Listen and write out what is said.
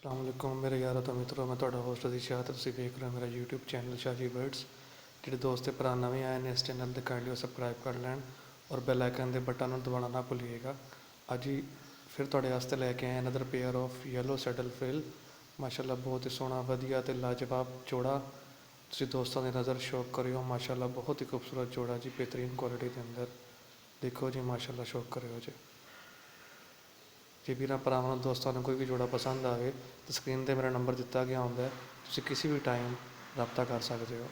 अस्सलाम वालेकुम मेरे यारों तो मित्रों, मैं ਤੁਹਾਡਾ ਹੋਸਟ ਦੀ ਸ਼ਾਹ ਤੇ ਤੁਸੀਂ ਵੇਖ ਰਹੇ ਹੋ ਮੇਰਾ YouTube ਚੈਨਲ ਸ਼ਾਜੀ ਬਰਡਸ। ਜਿਹੜੇ ਦੋਸਤ ਤੇ ਭਰਾ ਨਵੇਂ ਆਏ ਨੇ ਇਸ ਚੈਨਲ ਤੇ ਕਾਈਂਡਲੀ ਸਬਸਕ੍ਰਾਈਬ ਕਰ ਲੈਣ ਔਰ ਬੈਲ ਆਈਕਨ ਦੇ ਬਟਨ ਨੂੰ ਦਬਾਉਣਾ ਨਾ ਭੁੱਲੀਏਗਾ। ਅੱਜ ਹੀ ਫਿਰ ਤੁਹਾਡੇ ਵਾਸਤੇ ਲੈ ਕੇ ਆਏ another pair of yellow sandal ਫਿਲ। ਮਾਸ਼ਾਅੱਲਾ ਬਹੁਤ ਹੀ ਸੋਹਣਾ ਵਧੀਆ ਤੇ ਲਾਜਵਾਬ ਜੋੜਾ। ਤੁਸੀਂ ਦੋਸਤਾਂ ਦੀ ਨਜ਼ਰ ਸ਼ੌਕ ਕਰਿਓ। ਮਾਸ਼ਾਅੱਲਾ ਬਹੁਤ ਹੀ ਖੂਬਸੂਰਤ ਜੋੜਾ ਜੀ, ਬਿਹਤਰੀਨ ਕੁਆਲਿਟੀ ਦੇ ਅੰਦਰ। ਦੇਖੋ ਜੀ ਮਾਸ਼ਾਅੱਲਾ ਸ਼ੌਕ ਕਰਿਓ ਜੀ। ਜੇ ਵੀਰਾਂ ਭਰਾਵਾਂ ਨੂੰ ਦੋਸਤਾਂ ਨੂੰ ਕੋਈ ਵੀ ਜੋੜਾ ਪਸੰਦ ਆਵੇ ਤਾਂ ਸਕਰੀਨ 'ਤੇ ਮੇਰਾ ਨੰਬਰ ਦਿੱਤਾ ਗਿਆ ਹੁੰਦਾ ਹੈ, ਤੁਸੀਂ ਕਿਸੇ ਵੀ ਟਾਈਮ ਰਾਬਤਾ ਕਰ ਸਕਦੇ ਹੋ।